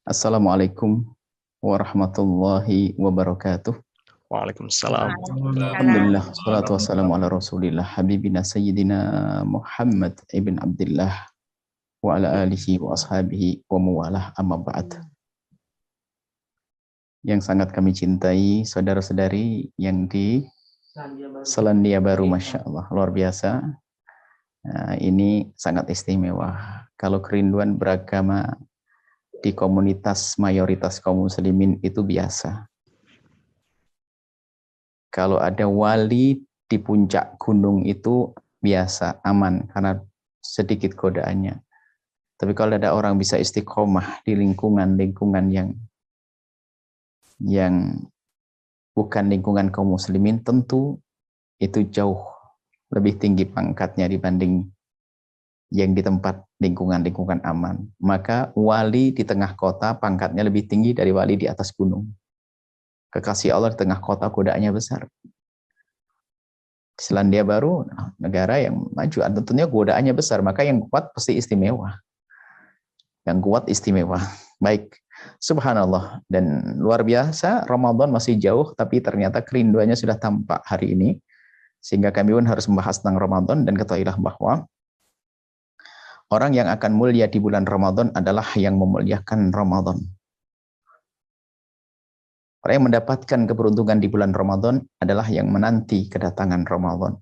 Assalamualaikum warahmatullahi wabarakatuh. Waalaikumsalam. Alhamdulillah, salatu wassalamu ala rasulillah, habibina sayyidina Muhammad ibn Abdullah wa ala alihi wa ashabihi wa muwalah, amma ba'd. Yang sangat kami cintai, saudara-saudari yang di Selandia Baru, Masya Allah, luar biasa. Nah, ini sangat istimewa. Kalau kerinduan beragama di komunitas mayoritas kaum muslimin itu biasa. Kalau ada wali di puncak gunung itu biasa, aman, karena sedikit godaannya. Tapi kalau ada orang bisa istiqomah di lingkungan yang bukan lingkungan kaum muslimin, tentu itu jauh lebih tinggi pangkatnya dibanding yang di tempat lingkungan aman. Maka wali di tengah kota pangkatnya lebih tinggi dari wali di atas gunung. Kekasih Allah di tengah kota godaannya besar. Selandia Baru, negara yang maju, tentunya godaannya besar, maka yang kuat pasti istimewa. Yang kuat istimewa. Baik, subhanallah. Dan luar biasa, Ramadan masih jauh, tapi ternyata kerinduannya sudah tampak hari ini. Sehingga kami pun harus membahas tentang Ramadan, dan ketahuilah bahwa orang yang akan mulia di bulan Ramadan adalah yang memuliakan Ramadan. Orang yang mendapatkan keberuntungan di bulan Ramadan adalah yang menanti kedatangan Ramadan.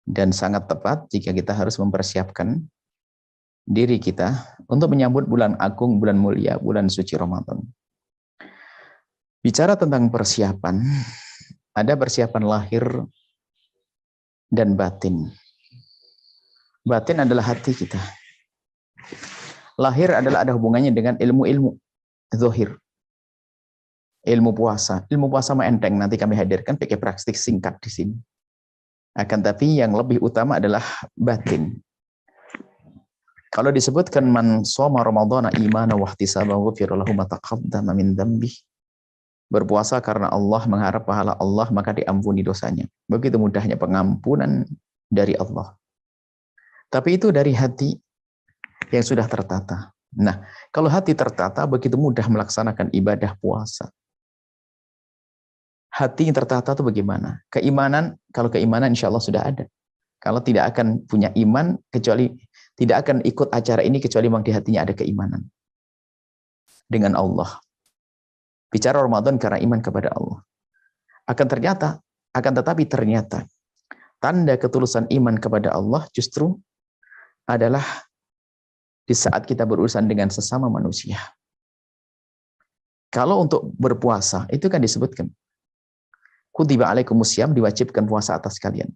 Dan sangat tepat jika kita harus mempersiapkan diri kita untuk menyambut bulan agung, bulan mulia, bulan suci Ramadan. Bicara tentang persiapan, ada persiapan lahir dan batin. Batin adalah hati kita. Lahir adalah ada hubungannya dengan ilmu-ilmu zahir. Ilmu puasa mah enteng, nanti kami hadirkan pakai praktik singkat di sini. Akan tapi yang lebih utama adalah batin. Kalau disebutkan man shoma ramadhana imana wa ihtisaban ghufira lahu ma taqaddama min dzambi. Berpuasa karena Allah, mengharap pahala Allah, maka diampuni dosanya. Begitu mudahnya pengampunan dari Allah. Tapi itu dari hati yang sudah tertata. Nah, kalau hati tertata, begitu mudah melaksanakan ibadah puasa. Hati yang tertata itu bagaimana? Keimanan, kalau keimanan insya Allah sudah ada. Kalau tidak akan punya iman, kecuali tidak akan ikut acara ini, kecuali memang di hatinya ada keimanan dengan Allah. Bicara Ramadan karena iman kepada Allah. Akan tetapi ternyata, tanda ketulusan iman kepada Allah justru adalah di saat kita berurusan dengan sesama manusia. Kalau untuk berpuasa, itu kan disebutkan, kutiba alaikumusiyam, diwajibkan puasa atas kalian.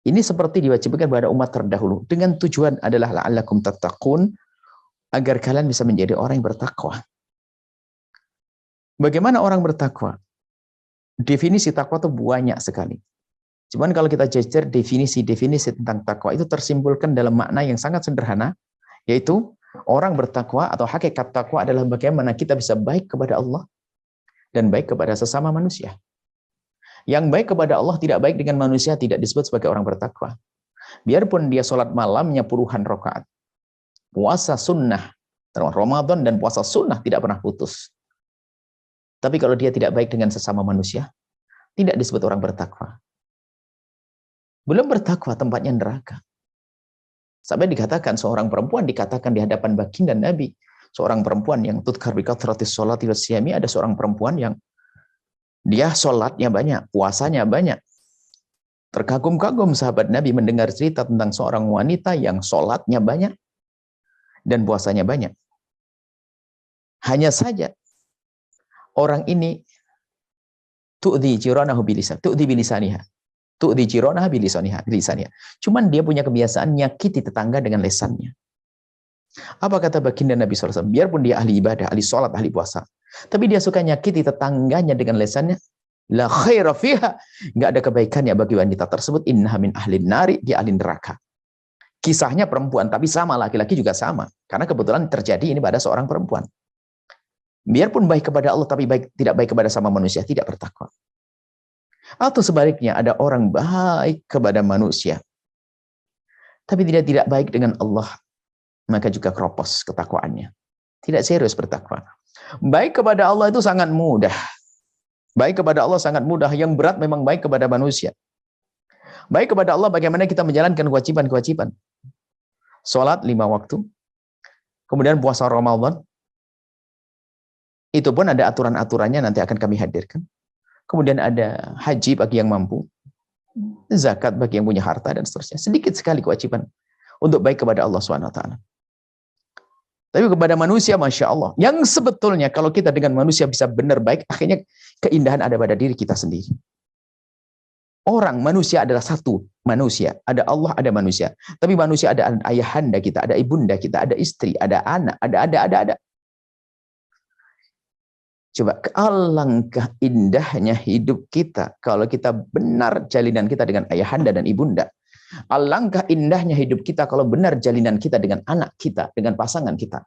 Ini seperti diwajibkan pada umat terdahulu, dengan tujuan adalah la'allakum tattaqun, agar kalian bisa menjadi orang yang bertakwa. Bagaimana orang bertakwa? Definisi takwa itu banyak sekali. Cuman kalau kita jajar definisi tentang takwa itu tersimpulkan dalam makna yang sangat sederhana, yaitu orang bertakwa atau hakikat takwa adalah bagaimana kita bisa baik kepada Allah dan baik kepada sesama manusia. Yang baik kepada Allah tidak baik dengan manusia tidak disebut sebagai orang bertakwa. Biarpun dia sholat malamnya puluhan rakaat, puasa sunnah, Ramadan dan puasa sunnah tidak pernah putus. Tapi kalau dia tidak baik dengan sesama manusia, tidak disebut orang bertakwa. Belum bertakwa, tempatnya neraka. Sampai dikatakan seorang perempuan dikatakan di hadapan baginda Nabi, seorang perempuan yang tudkar bi kathratis sholati wasyami, ada seorang perempuan yang dia sholatnya banyak, puasanya banyak. Terkagum-kagum sahabat Nabi mendengar cerita tentang seorang wanita yang sholatnya banyak dan puasanya banyak. Hanya saja orang ini tu'dhi jiranahu bilisaniha, tu'dhi bilisaniha. Tu'dhi jiranaha bilisaniha. Cuman dia punya kebiasaan nyakiti tetangga dengan lesannya. Apa kata baginda Nabi SAW? Biarpun dia ahli ibadah, ahli sholat, ahli puasa, tapi dia suka nyakiti tetangganya dengan lesannya, la khaira fiha, nggak ada kebaikannya bagi wanita tersebut, innaha min ahlin nari, dia ahli neraka. Kisahnya perempuan, tapi sama, laki-laki juga sama. Karena kebetulan terjadi ini pada seorang perempuan. Biarpun baik kepada Allah, tapi tidak baik kepada sama manusia, tidak bertakwa. Atau sebaliknya, ada orang baik kepada manusia, tapi tidak baik dengan Allah, maka juga keropos ketakwaannya. Tidak serius bertakwa. Baik kepada Allah itu sangat mudah. Baik kepada Allah sangat mudah. Yang berat memang baik kepada manusia. Baik kepada Allah bagaimana kita menjalankan kewajiban-kewajiban. Sholat 5 waktu. Kemudian puasa Ramadan. Itu pun ada aturan-aturannya, nanti akan kami hadirkan. Kemudian ada haji bagi yang mampu. Zakat bagi yang punya harta dan seterusnya. Sedikit sekali kewajiban untuk baik kepada Allah SWT. Tapi kepada manusia, Masya Allah, yang sebetulnya kalau kita dengan manusia bisa benar baik, akhirnya keindahan ada pada diri kita sendiri. Orang, manusia adalah satu manusia. Ada Allah, ada manusia. Tapi manusia ada ayahanda kita, ada ibunda kita, ada istri, ada anak, ada. Coba, alangkah indahnya hidup kita kalau kita benar jalinan kita dengan ayahanda dan ibunda. Alangkah indahnya hidup kita kalau benar jalinan kita dengan anak kita, dengan pasangan kita.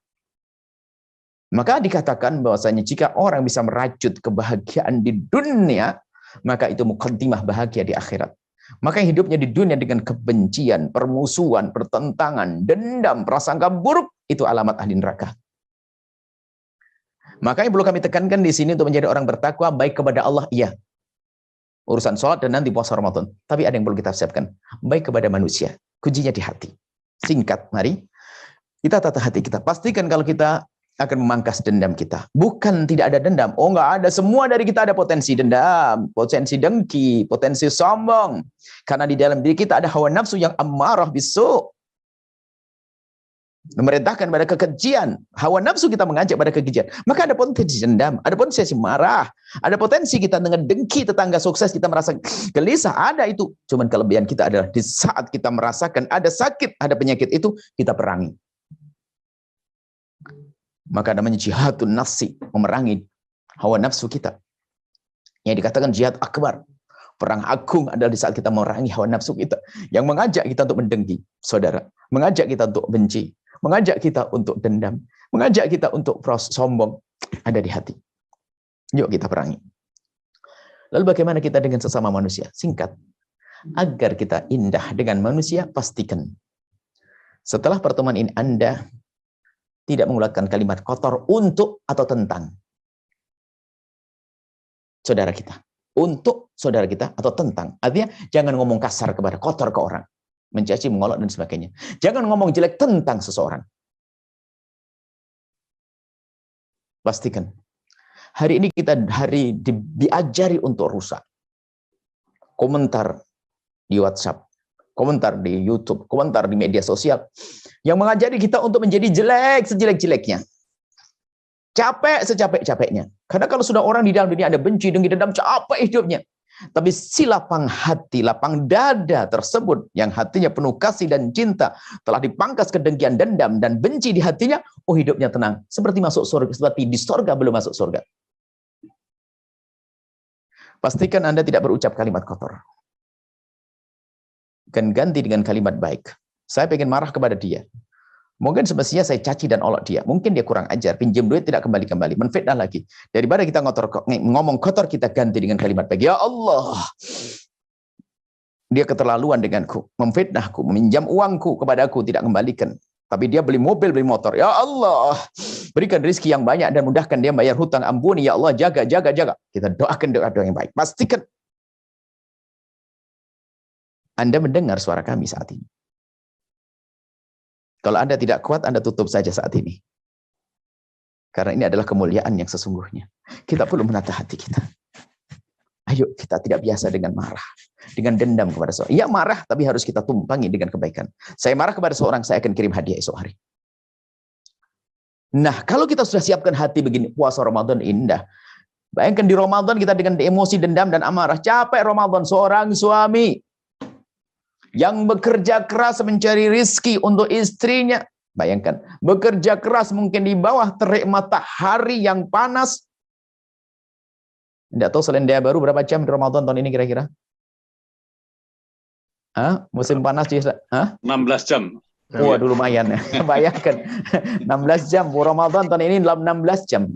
Maka dikatakan bahwasanya jika orang bisa merajut kebahagiaan di dunia, maka itu muqaddimah bahagia di akhirat. Maka hidupnya di dunia dengan kebencian, permusuhan, pertentangan, dendam, prasangka buruk, itu alamat ahli neraka. Makanya perlu kami tekankan di sini untuk menjadi orang bertakwa, baik kepada Allah, iya. Urusan sholat dan nanti puasa Ramadan. Tapi ada yang perlu kita siapkan. Baik kepada manusia. Kuncinya di hati. Singkat, mari. Kita tata hati kita. Pastikan kalau kita akan memangkas dendam kita. Bukan tidak ada dendam. Oh, enggak ada. Semua dari kita ada potensi dendam. Potensi dengki. Potensi sombong. Karena di dalam diri kita ada hawa nafsu yang ammarah bisu'. Memerintahkan pada kekejian. Hawa nafsu kita mengajak pada kekejian. Maka ada potensi dendam, ada potensi marah, ada potensi kita dengan dengki tetangga sukses, kita merasa gelisah, ada itu. Cuman kelebihan kita adalah di saat kita merasakan ada sakit, ada penyakit itu, kita perangi. Maka namanya jihadun nafsi, memerangi hawa nafsu kita. Yang dikatakan jihad akbar. Perang agung adalah di saat kita memerangi hawa nafsu kita. Yang mengajak kita untuk mendengki, saudara. Mengajak kita untuk benci. Mengajak kita untuk dendam. Mengajak kita untuk sombong. Ada di hati. Yuk kita perangi. Lalu bagaimana kita dengan sesama manusia? Singkat. Agar kita indah dengan manusia, pastikan. Setelah pertemuan ini Anda tidak mengeluarkan kalimat kotor untuk atau tentang saudara kita. Untuk saudara kita atau tentang. Artinya jangan ngomong kasar kepada kotor ke orang. Mencaci, mengolok, dan sebagainya. Jangan ngomong jelek tentang seseorang. Pastikan. Hari ini kita diajari untuk rusak. Komentar di WhatsApp, komentar di YouTube, komentar di media sosial. Yang mengajari kita untuk menjadi jelek sejelek-jeleknya. Capek secapek-capeknya. Karena kalau sudah orang di dalam dunia ada benci, dengki, dendam, capek hidupnya. Tapi si lapang hati, lapang dada tersebut yang hatinya penuh kasih dan cinta telah dipangkas kedengkian, dendam dan benci di hatinya, oh hidupnya tenang, seperti masuk surga, seperti di surga belum masuk surga. Pastikan Anda tidak berucap kalimat kotor. Kan ganti dengan kalimat baik. Saya pengen marah kepada dia. Mungkin semestinya saya caci dan olok dia. Mungkin dia kurang ajar, pinjam duit tidak kembali-kembali, menfitnah lagi. Daripada kita ngomong kotor, kita ganti dengan kalimat baik. Ya Allah, dia keterlaluan denganku, memfitnahku, meminjam uangku kepadaku, tidak kembalikan. Tapi dia beli mobil, beli motor. Ya Allah, berikan rezeki yang banyak dan mudahkan dia bayar hutang, ampuni. Ya Allah, jaga. Kita doakan doa-doa yang baik. Pastikan Anda mendengar suara kami saat ini. Kalau Anda tidak kuat, Anda tutup saja saat ini. Karena ini adalah kemuliaan yang sesungguhnya. Kita perlu menata hati kita. Ayo, kita tidak biasa dengan marah. Dengan dendam kepada seorang. Ya marah, tapi harus kita tumpangi dengan kebaikan. Saya marah kepada seorang, saya akan kirim hadiah esok hari. Nah, kalau kita sudah siapkan hati begini, puasa Ramadan indah. Bayangkan di Ramadan kita dengan emosi, dendam, dan amarah. Capek Ramadan, seorang suami yang bekerja keras mencari rizki untuk istrinya. Bayangkan, bekerja keras mungkin di bawah terik matahari yang panas. Tidak tahu selendia baru berapa jam di Ramadan tahun ini kira-kira? Musim panas juga. 16 jam. Waduh, lumayan. Bayangkan, 16 jam. Ramadan tahun ini 16 jam.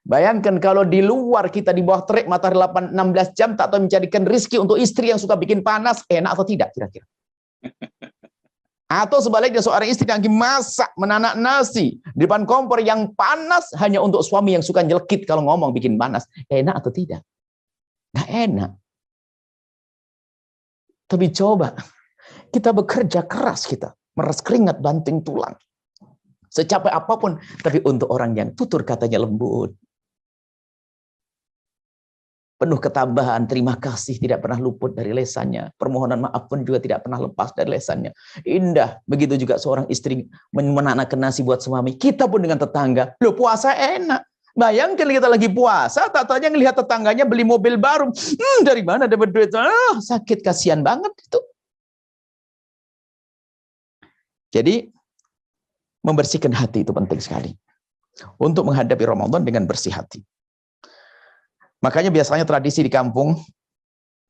Bayangkan kalau di luar kita di bawah terik matahari 16 jam, tak tahu mencarikan rizki untuk istri yang suka bikin panas, enak atau tidak kira-kira? Atau sebaliknya seorang istri yang lagi masak, menanak nasi di depan kompor yang panas hanya untuk suami yang suka nyelkit kalau ngomong bikin panas. Enak atau tidak? Nggak enak. Tapi coba kita bekerja keras, kita meres keringat banting tulang. Secapek apapun, tapi untuk orang yang tutur katanya lembut. Penuh ketabahan, terima kasih tidak pernah luput dari lesannya. Permohonan maaf pun juga tidak pernah lepas dari lesannya. Indah. Begitu juga seorang istri menanamkan nasi buat suami. Kita pun dengan tetangga. Loh, puasa enak. Bayangkan kita lagi puasa, tatanya ngelihat tetangganya beli mobil baru. Dari mana dapat duit? Sakit, kasihan banget itu. Jadi, membersihkan hati itu penting sekali. Untuk menghadapi Ramadan dengan bersih hati. Makanya biasanya tradisi di kampung,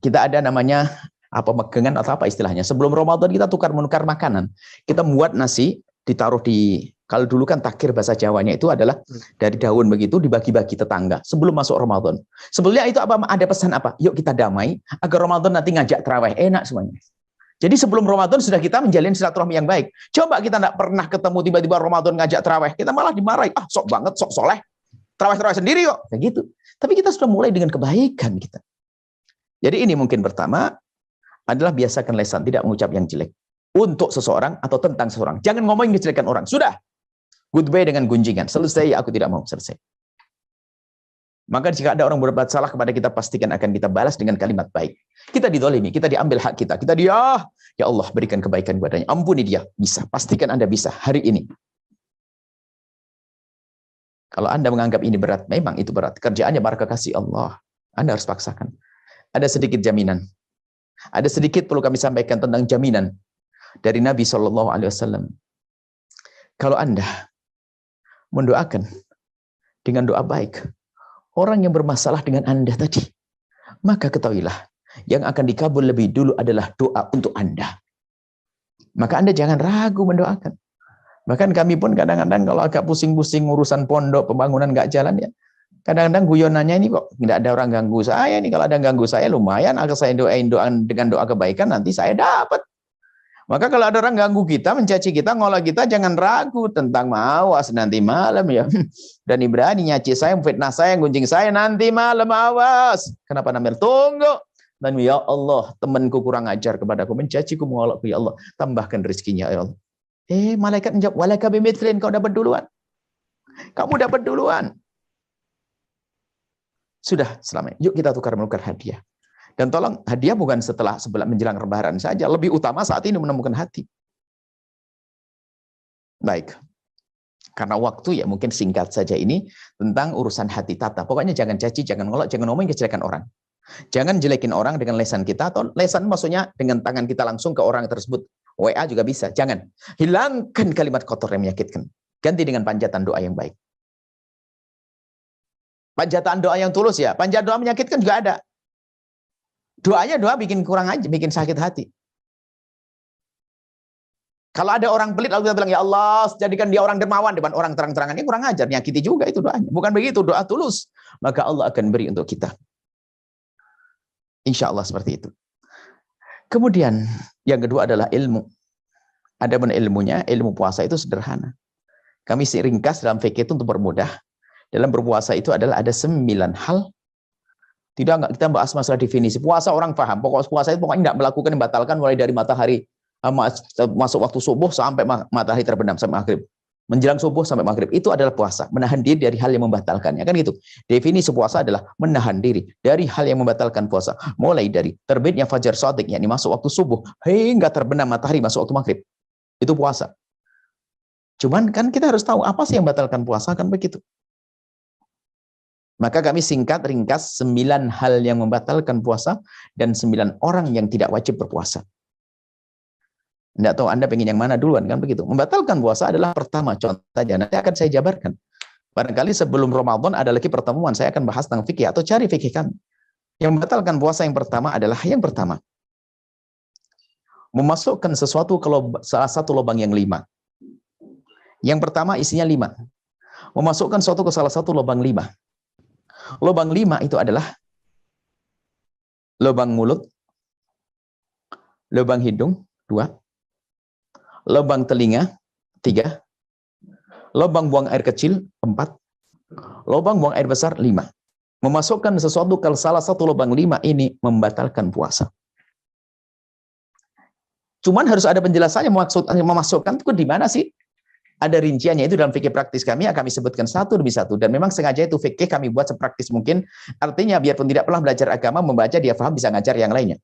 kita ada namanya apa megengan atau apa istilahnya. Sebelum Ramadan kita tukar-menukar makanan. Kita buat nasi, ditaruh di, kalau dulu kan takir bahasa Jawanya itu adalah dari daun begitu, dibagi-bagi tetangga sebelum masuk Ramadan. Sebelumnya itu apa? Ada pesan apa? Yuk kita damai, agar Ramadan nanti ngajak terawih. Enak semuanya. Jadi sebelum Ramadan sudah kita menjalin silaturahmi yang baik. Coba kita nggak pernah ketemu tiba-tiba Ramadan ngajak terawih. Kita malah dimarahi. Ah, sok banget, sok soleh. Terawih-terawih sendiri kok. Kayak gitu. Tapi kita sudah mulai dengan kebaikan kita. Jadi ini mungkin pertama adalah biasakan lisan tidak mengucap yang jelek untuk seseorang atau tentang seseorang. Jangan ngomongin kejelekan orang. Sudah. Goodbye dengan gunjingan. Selesai, aku tidak mau. Selesai. Maka jika ada orang berbuat salah kepada kita, pastikan akan kita balas dengan kalimat baik. Kita didolimi, kita diambil hak kita. Kita ya Allah berikan kebaikan kepadanya. Ampuni dia. Bisa. Pastikan Anda bisa hari ini. Kalau Anda menganggap ini berat, memang itu berat. Kerjaannya barakah kasih Allah. Anda harus paksakan. Ada sedikit jaminan. Ada sedikit perlu kami sampaikan tentang jaminan dari Nabi SAW. Kalau Anda mendoakan dengan doa baik orang yang bermasalah dengan Anda tadi, maka ketahuilah yang akan dikabul lebih dulu adalah doa untuk Anda. Maka Anda jangan ragu mendoakan. Bahkan kami pun kadang-kadang kalau agak pusing-pusing urusan pondok, pembangunan nggak jalan ya, kadang-kadang guyonannya ini kok tidak ada orang ganggu saya nih. Kalau ada yang ganggu saya lumayan, agar saya doain dengan doa kebaikan nanti saya dapat. Maka kalau ada orang ganggu kita, mencaci kita, ngolah kita, jangan ragu tentang awas nanti malam ya. Dan berani nyaci saya, fitnah saya, gunjing saya nanti malam awas. Kenapa namanya? Tunggu. Dan ya Allah, temanku kurang ajar kepadaku, mencaciku, mengolokku ya Allah, tambahkan rezekinya ya Allah. Malaikat menjawab, walaka bimithlin, kau dapat duluan. Kamu dapat duluan. Sudah, selamat. Yuk kita tukar-menukar hadiah. Dan tolong, hadiah bukan setelah menjelang Lebaran saja. Lebih utama saat ini menemukan hati. Baik. Karena waktu ya mungkin singkat saja ini tentang urusan hati tata. Pokoknya jangan caci, jangan ngolok, jangan ngomongin kejelekan orang. Jangan jelekin orang dengan lesan kita, atau lesan maksudnya dengan tangan kita langsung ke orang tersebut. WA juga bisa. Jangan. Hilangkan kalimat kotor yang menyakitkan. Ganti dengan panjatan doa yang baik. Panjatan doa yang tulus ya. Panjatan doa menyakitkan juga ada. Doanya doa bikin kurang aja, bikin sakit hati. Kalau ada orang pelit lalu kita bilang, ya Allah, jadikan dia orang dermawan depan orang terang-terangan. Ini kurang ajar, nyakiti juga itu doanya. Bukan begitu, doa tulus. Maka Allah akan beri untuk kita. Insya Allah seperti itu. Kemudian yang kedua adalah ilmu. Adapun ilmunya, ilmu puasa itu sederhana. Kami ringkas dalam fikih itu untuk bermudah. Dalam berpuasa itu adalah ada 9 hal. Tidak kita bahas masalah definisi. Puasa orang paham. Pokok puasa itu pokoknya tidak melakukan membatalkan mulai dari matahari masuk waktu subuh sampai matahari terbenam sampai maghrib. Menjelang subuh sampai maghrib itu adalah puasa, menahan diri dari hal yang membatalkannya, kan gitu. Definisi puasa adalah menahan diri dari hal yang membatalkan puasa, mulai dari terbitnya fajar shadiq, yakni masuk waktu subuh, hingga terbenam matahari masuk waktu maghrib. Itu puasa. Cuman kan kita harus tahu apa sih yang membatalkan puasa, kan begitu. Maka kami singkat ringkas 9 hal yang membatalkan puasa dan 9 orang yang tidak wajib berpuasa. Tidak tahu Anda pengen yang mana duluan, kan begitu. Membatalkan puasa adalah pertama, contoh saja. Nanti akan saya jabarkan. Barangkali sebelum Ramadan ada lagi pertemuan, saya akan bahas tentang fikih atau cari fikih kami. Yang membatalkan puasa yang pertama adalah yang pertama. Memasukkan sesuatu ke salah satu lubang yang 5. Yang pertama isinya 5. Memasukkan sesuatu ke salah satu lubang 5. Lubang 5 itu adalah lubang mulut, lubang hidung, 2. lubang telinga 3, lubang buang air kecil 4, lubang buang air besar 5. Memasukkan sesuatu ke salah satu lubang 5 ini membatalkan puasa. Cuman harus ada penjelasannya, memasukkan itu di mana sih? Ada rinciannya, itu dalam fikih praktis kami akan kami sebutkan satu demi satu, dan memang sengaja itu fikih kami buat sepraktis mungkin, artinya biarpun tidak pernah belajar agama, membaca dia paham bisa ngajar yang lainnya.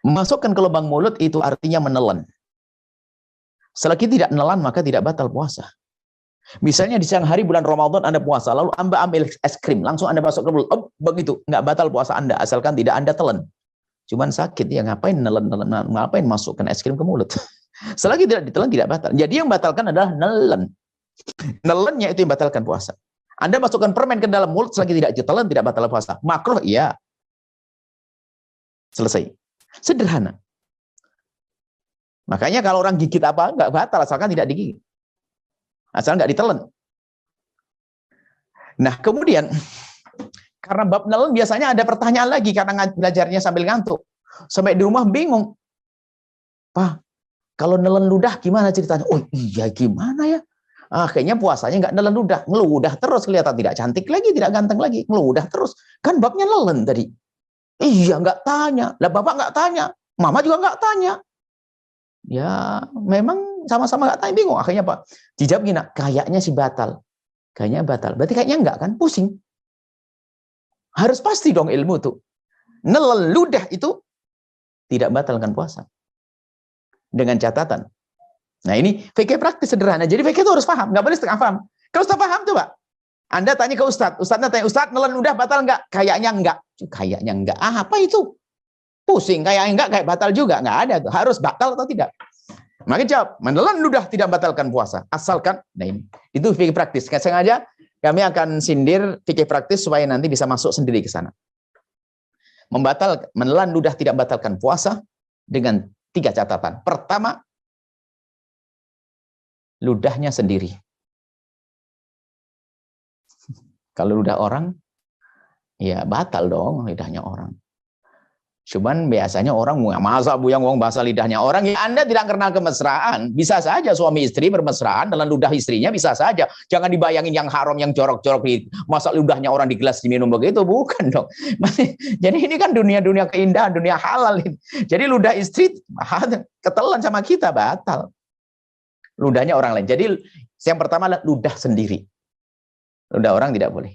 Memasukkan ke lubang mulut itu artinya menelan. Selagi tidak menelan maka tidak batal puasa. Misalnya di siang hari bulan Ramadan Anda puasa, lalu Anda ambil es krim, langsung Anda masuk ke mulut, begitu, nggak batal puasa Anda, asalkan tidak Anda telan. Cuman sakit, ya ngapain nelen, ngapain masukkan es krim ke mulut? Selagi tidak ditelan tidak batal. Jadi yang batalkan adalah nelen. Nelennya itu yang batalkan puasa. Anda masukkan permen ke dalam mulut selagi tidak ditelan tidak batal puasa. Makruh iya. Selesai. Sederhana. Makanya kalau orang gigit apa nggak batal asalkan tidak digigit. Asal nggak ditelan. Nah, kemudian karena bab nelen biasanya ada pertanyaan lagi karena belajarnya sambil ngantuk. Sampai di rumah bingung. Pak, kalau nelen ludah gimana ceritanya? Oh iya gimana ya? Kayaknya puasanya nggak nelen ludah. Ngeludah terus, kelihatan tidak cantik lagi, tidak ganteng lagi. Ngeludah terus. Kan babnya nelen tadi. Iya nggak tanya. Lah bapak nggak tanya. Mama juga nggak tanya. Ya memang sama-sama nggak tanya, bingung. Akhirnya Pak, dijawab gini, kayaknya sih batal. Kayaknya batal. Berarti kayaknya enggak kan? Pusing. Harus pasti dong ilmu tuh. Nelen ludah itu tidak batalkan puasa. Dengan catatan. Nah ini fikih praktis sederhana. Jadi fikih itu harus paham. Nggak boleh setengah paham. Kalau sudah paham tuh Pak. Anda tanya ke Ustadz. Ustadznya tanya, Ustadz nelen ludah batal enggak? Kayaknya enggak. Kayaknya enggak. Apa itu? Pusing. Kayaknya enggak, kayak batal juga. Nggak ada tuh. Harus batal atau tidak. Maka jawab. Menelan ludah tidak batalkan puasa. Asalkan. Nah ini. Itu fikih praktis. Sengaja kami akan sindir fikih praktis supaya nanti bisa masuk sendiri ke sana. Menelan ludah tidak batalkan puasa dengan 3 catatan. Pertama, ludahnya sendiri. Kalau ludah orang, ya batal dong lidahnya orang. Cuman biasanya orang, masa Bu yang ngomong bahasa lidahnya orang, ya Anda tidak kenal kemesraan. Bisa saja suami istri bermesraan dalam ludah istrinya, bisa saja. Jangan dibayangin yang haram, yang jorok-jorok, masa ludahnya orang di gelas diminum begitu, bukan dong. Jadi ini kan dunia-dunia keindahan, dunia halal. Jadi ludah istri ketelan sama kita, batal. Ludahnya orang lain. Jadi yang pertama adalah ludah sendiri. Ludah orang tidak boleh.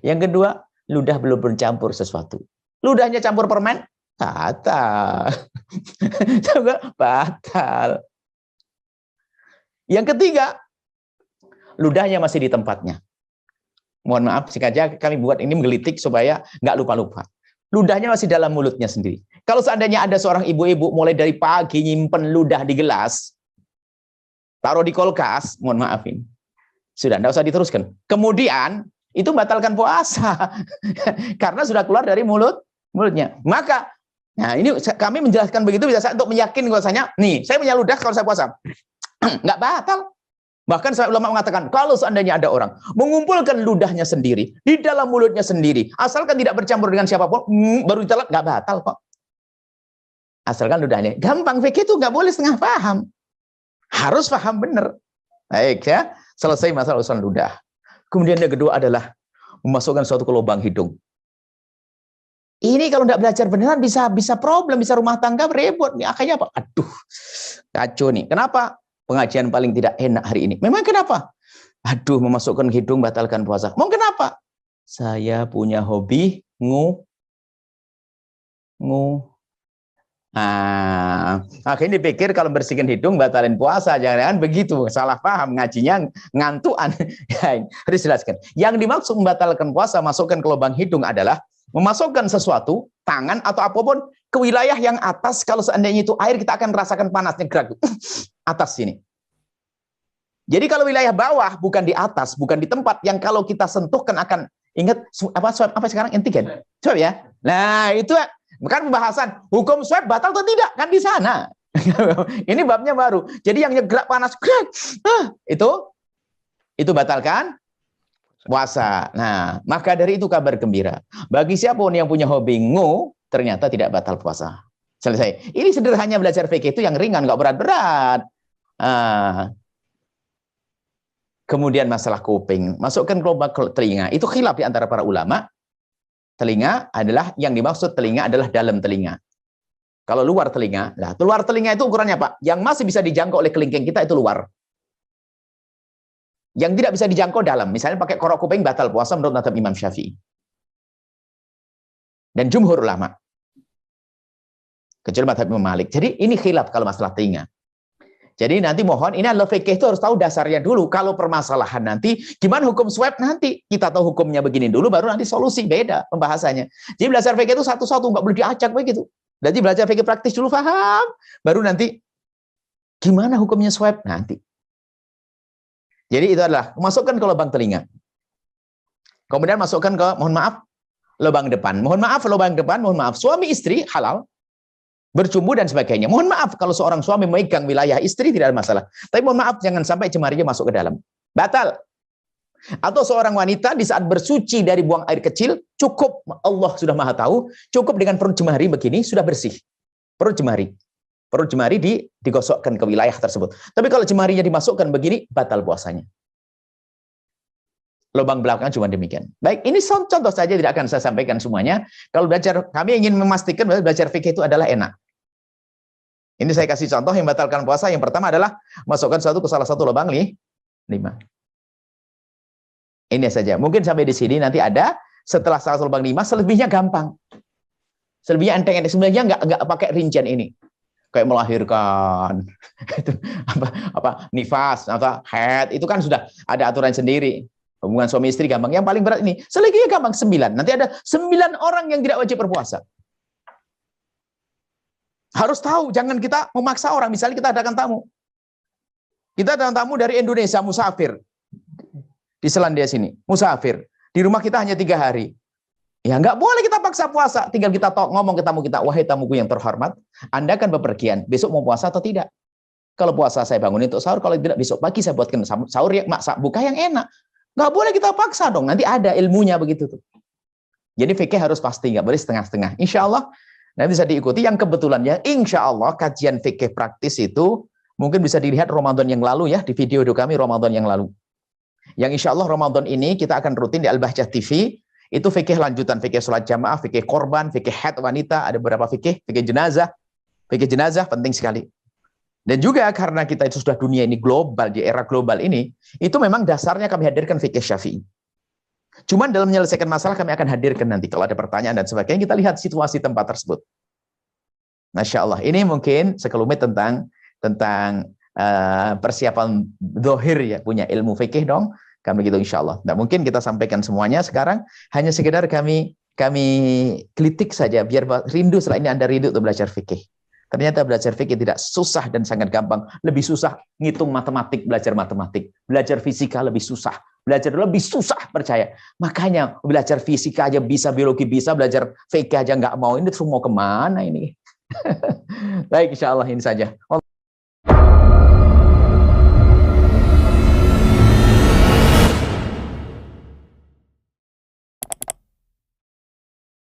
Yang kedua, ludah belum bercampur sesuatu. Ludahnya campur permen, batal. Batal. Yang ketiga, ludahnya masih di tempatnya. Mohon maaf, sengaja kami buat ini menggelitik supaya nggak lupa-lupa. Ludahnya masih dalam mulutnya sendiri. Kalau seandainya ada seorang ibu-ibu mulai dari pagi nyimpen ludah di gelas, taruh di kulkas, mohon maafin. Sudah, nggak usah diteruskan. Kemudian, itu batalkan puasa. Karena sudah keluar dari mulutnya. Maka, nah ini kami menjelaskan begitu bisa untuk meyakinkan bahwasanya, nih, saya punya ludah kalau saya puasa. Nggak batal. Bahkan saya ulama mengatakan, kalau seandainya ada orang mengumpulkan ludahnya sendiri, di dalam mulutnya sendiri, asalkan tidak bercampur dengan siapapun, baru ditelan, nggak batal kok. Asalkan ludahnya. Gampang, fikih itu nggak boleh setengah paham. Harus paham benar. Baik ya, selesai masalah urusan ludah. Kemudian yang kedua adalah memasukkan sesuatu ke lubang hidung. Ini kalau tidak belajar beneran bisa problem, bisa rumah tangga berebut. Akhirnya apa? Aduh, kacau nih. Kenapa? Pengajian paling tidak enak hari ini. Memang kenapa? Aduh, memasukkan hidung batalkan puasa. Mau kenapa? Saya punya hobi akhirnya dipikir kalau bersihkan hidung batalin puasa. Jangan-jangan begitu, salah paham, ngajinya ngantuan. Harus jelaskan. Yang dimaksud membatalkan puasa masukkan ke lubang hidung adalah memasukkan sesuatu, tangan atau apapun ke wilayah yang atas. Kalau seandainya itu air, kita akan rasakan panasnya gerak atas sini. Jadi kalau wilayah bawah bukan di atas, bukan di tempat yang kalau kita sentuhkan akan ingat apa sekarang antigen. Swab ya. Nah, itu bukan pembahasan hukum swab batal atau tidak kan di sana. Ini babnya baru. Jadi yang gerak panas itu batalkan puasa. Nah, maka dari itu kabar gembira. Bagi siapapun yang punya hobi ternyata tidak batal puasa. Selesai. Ini sederhananya belajar fikih itu yang ringan, nggak berat-berat. Kemudian masalah kuping, masukkan kelompok telinga. Itu khilaf di antara para ulama. Telinga adalah, yang dimaksud telinga adalah dalam telinga. Kalau luar telinga, nah luar telinga itu ukurannya apa? Yang masih bisa dijangkau oleh kelingking kita itu luar. Yang tidak bisa dijangkau dalam. Misalnya pakai korok kuping batal puasa menurut mazhab Imam Syafi'i. Dan jumhur ulama. Kecuali mazhab Imam Malik. Jadi ini khilaf kalau masalah telinga. Jadi nanti mohon, ini adalah fikih itu harus tahu dasarnya dulu. Kalau permasalahan nanti, gimana hukum swab nanti? Kita tahu hukumnya begini dulu, baru nanti solusi, beda pembahasannya. Jadi belajar fikih itu satu-satu, nggak boleh diacak begitu. Jadi belajar fikih praktis dulu, paham. Baru nanti, gimana hukumnya swab nanti. Jadi itu adalah, masukkan ke lubang telinga. Kemudian masukkan ke, mohon maaf, lubang depan. Mohon maaf, lubang depan, mohon maaf. Suami istri, halal. Bercumbu dan sebagainya. Mohon maaf kalau seorang suami memegang wilayah istri tidak ada masalah. Tapi mohon maaf jangan sampai jemarinya masuk ke dalam. Batal. Atau seorang wanita di saat bersuci dari buang air kecil, cukup, Allah sudah maha tahu, cukup dengan perut jemari begini, sudah bersih. Perut jemari. Perut jemari digosokkan ke wilayah tersebut. Tapi kalau jemarinya dimasukkan begini, batal puasanya. Lubang belakang cuma demikian. Baik, ini contoh saja, tidak akan saya sampaikan semuanya. Kalau belajar, kami ingin memastikan belajar fikih itu adalah enak. Ini saya kasih contoh yang batalkan puasa. Yang pertama adalah masukkan satu ke salah satu lubang 5. Ini saja. Mungkin sampai di sini nanti ada setelah satu lubang 5, selebihnya gampang. Selebihnya enteng. Sebenarnya nggak pakai rincian ini. Kayak melahirkan, itu apa nifas atau haid, itu kan sudah ada aturan sendiri. Hubungan suami istri gampang. Yang paling berat ini, selebihnya gampang 9. Nanti ada 9 orang yang tidak wajib berpuasa. Harus tahu, jangan kita memaksa orang. Misalnya kita adakan tamu. Kita adakan tamu dari Indonesia, musafir. Di Selandia sini, musafir. Di rumah kita hanya 3 hari. Ya nggak boleh kita paksa puasa. Tinggal kita ngomong ke tamu kita, wahai tamuku yang terhormat, Anda kan bepergian, besok mau puasa atau tidak? Kalau puasa saya bangunin untuk sahur, kalau tidak besok pagi saya buatkan sahur yang buka yang enak. Nggak boleh kita paksa dong, nanti ada ilmunya begitu tuh. Jadi fikih harus pasti, nggak boleh setengah-setengah. Insya Allah nanti bisa diikuti. Yang kebetulan ya, insya Allah kajian fikih praktis itu mungkin bisa dilihat Ramadan yang lalu ya, di video kami Ramadan yang lalu. Yang insya Allah Ramadan ini kita akan rutin di Al-Bahjah TV. Itu fikih lanjutan, fikih sholat jamaah, fikih korban, fikih haid wanita, ada beberapa fikih jenazah. Fikih jenazah penting sekali. Dan juga karena kita itu sudah dunia ini global, di era global ini, itu memang dasarnya kami hadirkan fikih Syafi'i. Cuman dalam menyelesaikan masalah kami akan hadirkan nanti, kalau ada pertanyaan dan sebagainya, kita lihat situasi tempat tersebut. Masya Allah, ini mungkin sekelumit tentang persiapan dohir ya, punya ilmu fikih dong, kami gitu insya Allah. Nah, mungkin kita sampaikan semuanya sekarang, hanya sekedar kami kritik saja, biar rindu setelah ini Anda rindu untuk belajar fikih. Ternyata belajar fikih tidak susah dan sangat gampang. Lebih susah ngitung matematik, belajar matematik. Belajar fisika lebih susah. Belajar lebih susah, percaya. Makanya belajar fisika aja bisa, biologi bisa, belajar fikih aja nggak mau. Ini terus mau kemana ini? Baik, insya Allah ini saja.